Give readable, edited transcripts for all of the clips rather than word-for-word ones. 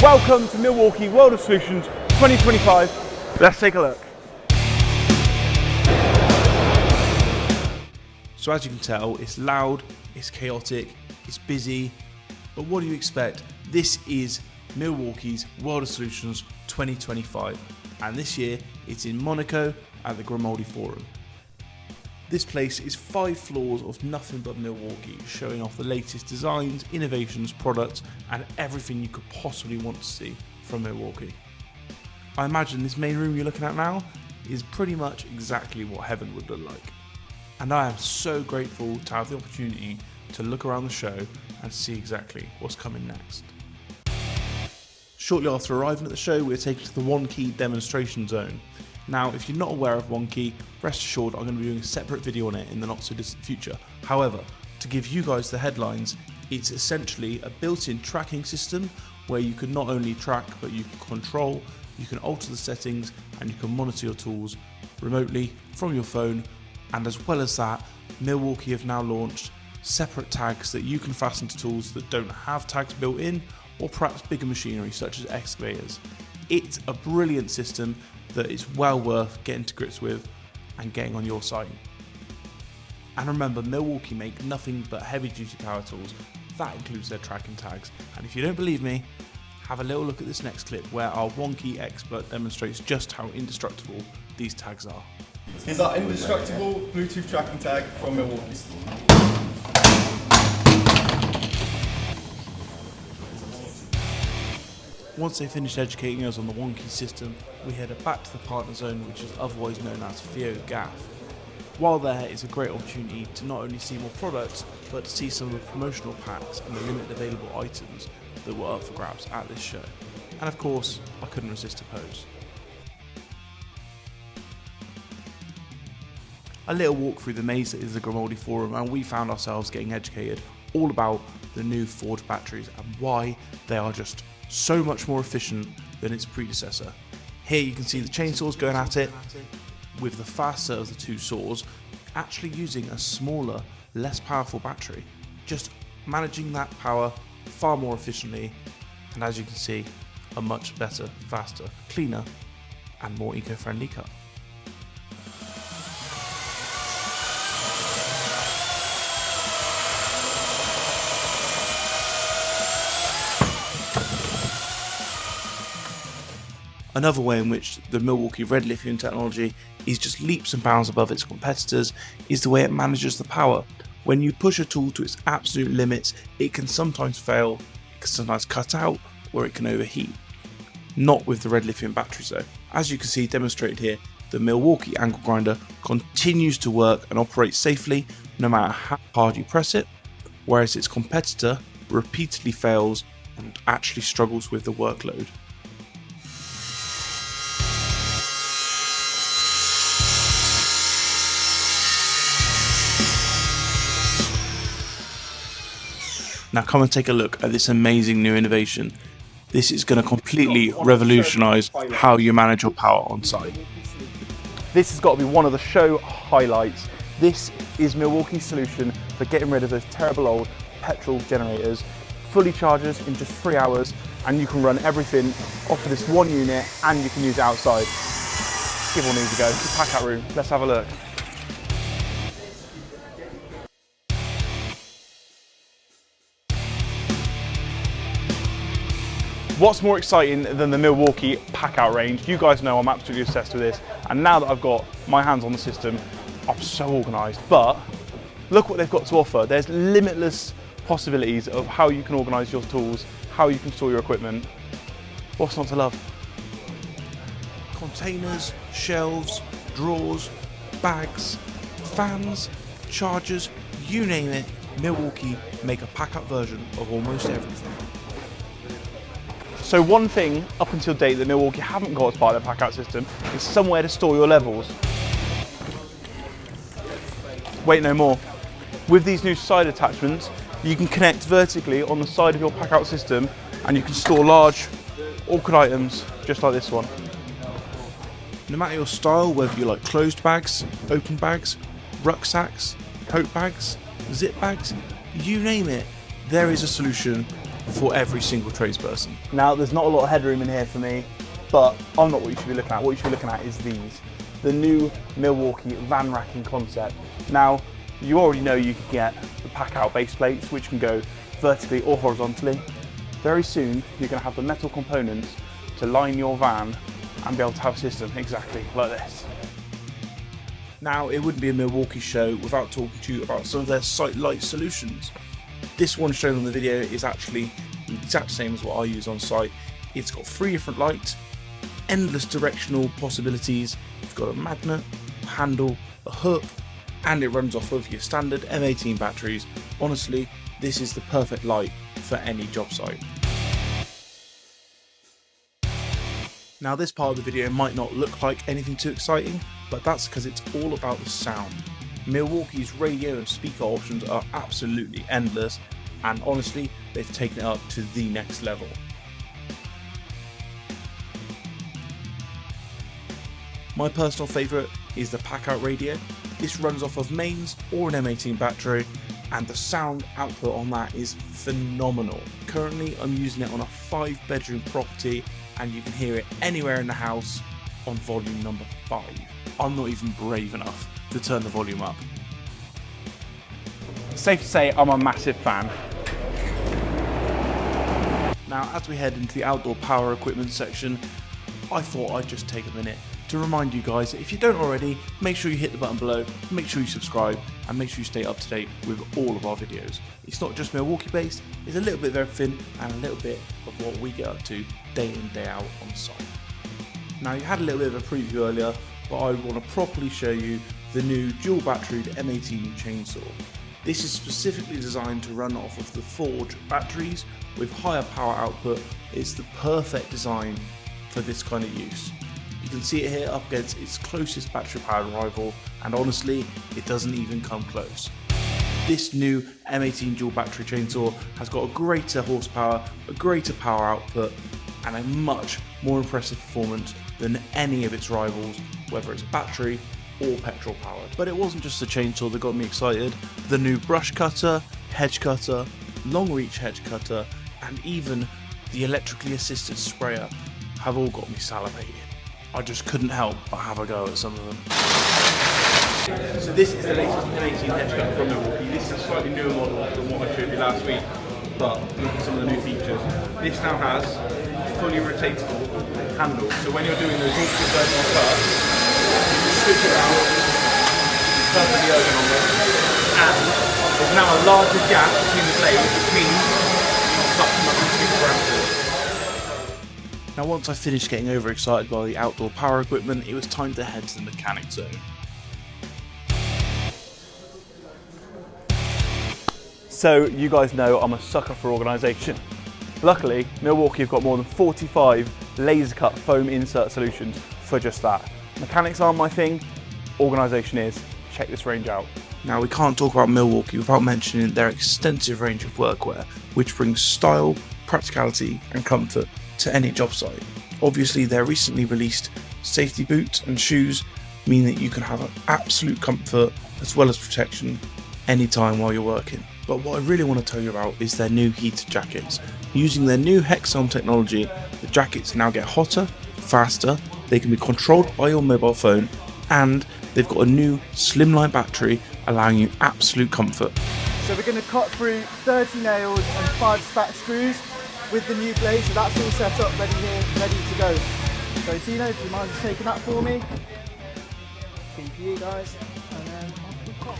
Welcome to Milwaukee World of Solutions 2025. Let's take a look. So as you can tell, it's loud, it's chaotic, it's busy, but what do you expect? This is Milwaukee's World of Solutions 2025, and this year it's in Monaco at the Grimaldi Forum. This place is 5 floors of nothing but Milwaukee, showing off the latest designs, innovations, products, and everything you could possibly want to see from Milwaukee. I imagine this main room you're looking at now is pretty much exactly what heaven would look like. And I am so grateful to have the opportunity to look around the show and see exactly what's coming next. Shortly after arriving at the show, we're taken to the One Key demonstration zone. Now, if you're not aware of One Key, rest assured I'm going to be doing a separate video on it in the not so distant future. However, to give you guys the headlines, it's essentially a built-in tracking system where you can not only track, but you can control, you can alter the settings, and you can monitor your tools remotely from your phone. And as well as that, Milwaukee have now launched separate tags that you can fasten to tools that don't have tags built in, or perhaps bigger machinery such as excavators. It's a brilliant system that is well worth getting to grips with and getting on your site. And remember, Milwaukee make nothing but heavy duty power tools. That includes their tracking tags. And if you don't believe me, have a little look at this next clip where our One Key expert demonstrates just how indestructible these tags are. Here's our indestructible Bluetooth tracking tag from Milwaukee. Once they finished educating us on the One Key system, we headed back to the partner zone, which is otherwise known as Theo Gaff. While there, it's a great opportunity to not only see more products, but to see some of the promotional packs and the limited available items that were up for grabs at this show. And of course, I couldn't resist a pose. A little walk through the maze that is the Grimaldi Forum, and we found ourselves getting educated all about the new forged batteries and why they are just so much more efficient than its predecessor. Here you can see the chainsaws going at it with the faster of the two saws actually using a smaller, less powerful battery, just managing that power far more efficiently, and as you can see, a much better, faster, cleaner and more eco-friendly cut. Another way in which the Milwaukee red lithium technology is just leaps and bounds above its competitors is the way it manages the power. When you push a tool to its absolute limits, it can sometimes fail, it can sometimes cut out, or it can overheat. Not with the red lithium batteries though. As you can see demonstrated here, the Milwaukee angle grinder continues to work and operate safely no matter how hard you press it, whereas its competitor repeatedly fails and actually struggles with the workload. Now come and take a look at this amazing new innovation. This is going to completely revolutionise how you manage your power on site. This has got to be one of the show highlights. This is Milwaukee's solution for getting rid of those terrible old petrol generators. Fully charges in just 3 hours, and you can run everything off of this one unit, and you can use it outside. Give all needs a go. The Packout room. Let's have a look. What's more exciting than the Milwaukee Packout range? You guys know I'm absolutely obsessed with this, and now that I've got my hands on the system, I'm so organised. But look what they've got to offer. There's limitless possibilities of how you can organise your tools, how you can store your equipment. What's not to love? Containers, shelves, drawers, bags, fans, chargers, you name it, Milwaukee make a Packout version of almost everything. So one thing up until date that Milwaukee haven't got as part of their Packout system is somewhere to store your levels. Wait no more. With these new side attachments, you can connect vertically on the side of your Packout system, and you can store large, awkward items just like this one. No matter your style, whether you like closed bags, open bags, rucksacks, tote bags, zip bags, you name it, there is a solution for every single tradesperson. Now, there's not a lot of headroom in here for me, but I'm not what you should be looking at. What you should be looking at is these, the new Milwaukee van racking concept. Now, you already know you could get the Packout base plates, which can go vertically or horizontally. Very soon, you're going to have the metal components to line your van and be able to have a system exactly like this. Now, it wouldn't be a Milwaukee show without talking to you about some of their site light solutions. This one shown on the video is actually the exact same as what I use on site. It's got 3 different lights, endless directional possibilities. It's got a magnet, a handle, a hook, and it runs off of your standard M18 batteries. Honestly, this is the perfect light for any job site. Now, this part of the video might not look like anything too exciting, but that's because it's all about the sound. Milwaukee's radio and speaker options are absolutely endless, and honestly, they've taken it up to the next level. My personal favourite is the Packout radio. This runs off of mains or an M18 battery, and the sound output on that is phenomenal. Currently, I'm using it on a 5-bedroom property, and you can hear it anywhere in the house on volume number 5. I'm not even brave enough to turn the volume up. Safe to say I'm a massive fan. Now, as we head into the outdoor power equipment section, I thought I'd just take a minute to remind you guys that if you don't already, make sure you hit the button below, make sure you subscribe, and make sure you stay up to date with all of our videos. It's not just Milwaukee based, it's a little bit of everything and a little bit of what we get up to day in, day out on site. Now, you had a little bit of a preview earlier, but I want to properly show you the new dual batteried M18 chainsaw. This is specifically designed to run off of the Forge batteries with higher power output. It's the perfect design for this kind of use. You can see it here up against its closest battery powered rival, and honestly, it doesn't even come close. This new M18 dual battery chainsaw has got a greater horsepower, a greater power output, and a much more impressive performance than any of its rivals, whether it's battery or petrol powered. But it wasn't just the chainsaw that got me excited. The new brush cutter, hedge cutter, long reach hedge cutter, and even the electrically assisted sprayer have all got me salivating. I just couldn't help but have a go at some of them. So this is the latest M18 hedge cutter from Milwaukee. This is a slightly newer model than what I showed you last week, but look at some of the new features. This now has a fully rotatable handle, so when you're doing those awkward vertical cuts, you can switch it out, it's perfectly ergonomic, and there's now a larger gap between the blades, which means you can cut much bigger branches. Now, once I finished getting overexcited by the outdoor power equipment, it was time to head to the mechanic zone. So you guys know I'm a sucker for organisation. Luckily, Milwaukee have got more than 45 laser cut foam insert solutions for just that. Mechanics aren't my thing, organisation is. Check this range out. Now, we can't talk about Milwaukee without mentioning their extensive range of workwear, which brings style, practicality and comfort to any job site. Obviously, their recently released safety boots and shoes mean that you can have an absolute comfort as well as protection anytime while you're working. But what I really want to tell you about is their new heated jackets. Using their new Hexhelm technology, the jackets now get hotter, faster, they can be controlled by your mobile phone, and they've got a new slimline battery allowing you absolute comfort. So we're going to cut through 30 nails and 5 spat screws with the new blade, so that's all set up, ready here, ready to go. So Tino, if you mind just taking that for me. PPE guys, and then off we pop.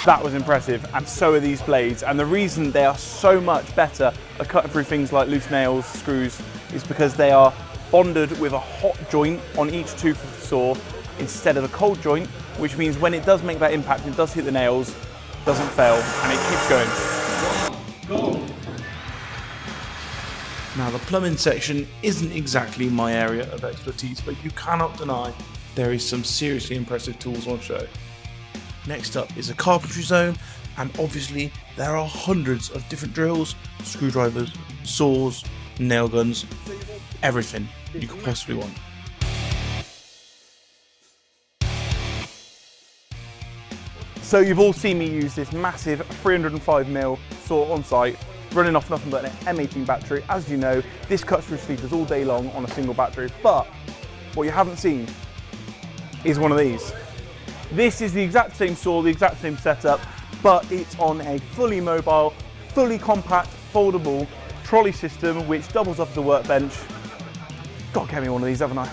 That was impressive, and so are these blades. And the reason they are so much better at cutting through things like loose nails, screws, is because they are bonded with a hot joint on each tooth of the saw instead of a cold joint, which means when it does make that impact, it does hit the nails, it doesn't fail, and it keeps going. Now, the plumbing section isn't exactly my area of expertise, but you cannot deny there is some seriously impressive tools on show. Next up is a carpentry zone, and obviously there are hundreds of different drills, screwdrivers, saws, nail guns, everything you could possibly want. So you've all seen me use this massive 305mm saw on site, running off nothing but an M18 battery. As you know, this cuts through sleepers all day long on a single battery, but what you haven't seen is one of these. This is the exact same saw, the exact same setup, but it's on a fully mobile, fully compact, foldable trolley system which doubles up as a workbench. Gotta get me one of these, haven't I?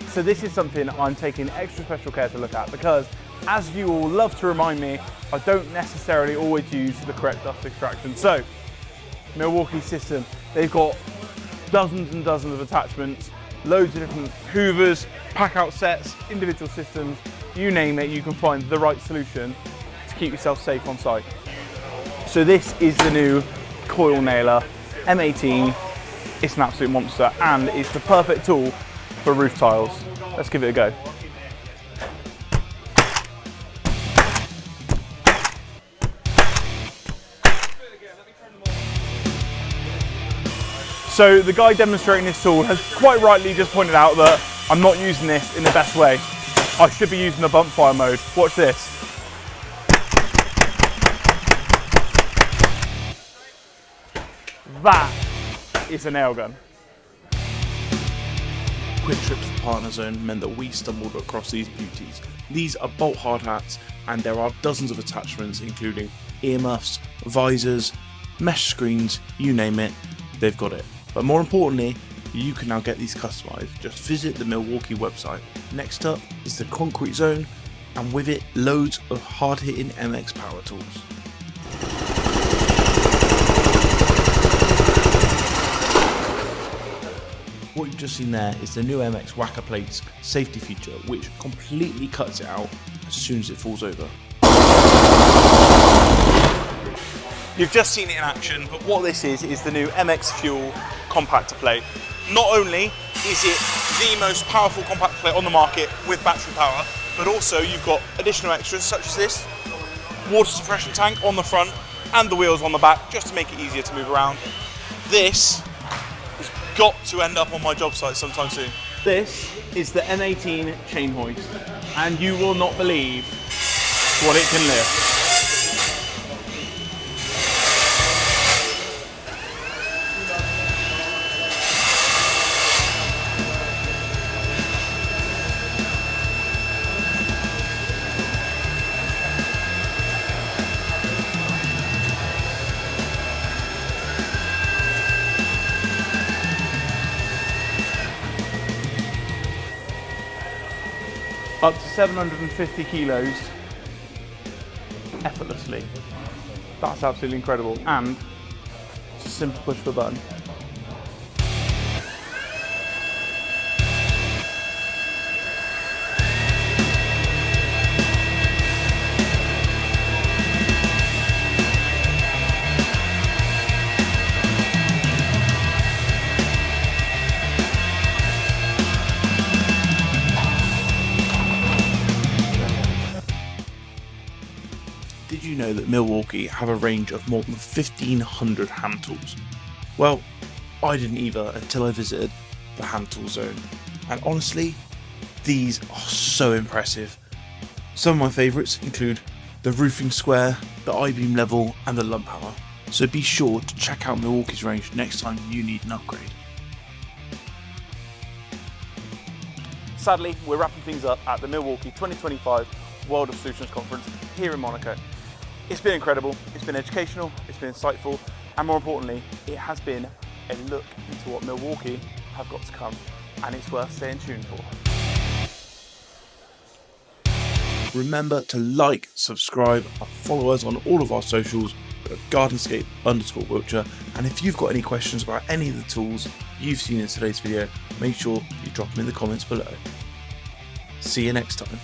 So this is something I'm taking extra special care to look at because, as you all love to remind me, I don't necessarily always use the correct dust extraction. So, Milwaukee system, they've got dozens and dozens of attachments, loads of different hoovers, pack-out sets, individual systems, you name it, you can find the right solution to keep yourself safe on site. So this is the new coil nailer, M18. It's an absolute monster and it's the perfect tool for roof tiles. Let's give it a go. So the guy demonstrating this tool has quite rightly just pointed out that I'm not using this in the best way. I should be using the bump fire mode. Watch this. That is a nail gun. Quick trip to the partner zone meant that we stumbled across these beauties. These are bolt hard hats, and there are dozens of attachments including earmuffs, visors, mesh screens, you name it, they've got it. But more importantly, you can now get these customized. Just visit the Milwaukee website. Next up is the concrete zone, and with it loads of hard hitting MX power tools. What you've just seen there is the new MX Whacker Plates safety feature, which completely cuts it out as soon as it falls over. You've just seen it in action, but what this is the new MX Fuel compactor plate. Not only is it the most powerful compactor plate on the market with battery power, but also you've got additional extras such as this water suppression tank on the front and the wheels on the back, just to make it easier to move around. This has got to end up on my job site sometime soon. This is the M18 chain hoist, and you will not believe what it can lift. Up to 750 kilos effortlessly. That's absolutely incredible, and it's a simple push of a button. Did you know that Milwaukee have a range of more than 1,500 hand tools? Well, I didn't either until I visited the hand tool zone, and honestly, these are so impressive. Some of my favourites include the roofing square, the I-beam level, and the lump hammer, so be sure to check out Milwaukee's range next time you need an upgrade. Sadly, we're wrapping things up at the Milwaukee 2025 World of Solutions Conference here in Monaco. It's been incredible, it's been educational, it's been insightful, and more importantly, it has been a look into what Milwaukee have got to come, and it's worth staying tuned for. Remember to like, subscribe, and follow us on all of our socials at Gardenscape_Wiltshire, and if you've got any questions about any of the tools you've seen in today's video, make sure you drop them in the comments below. See you next time.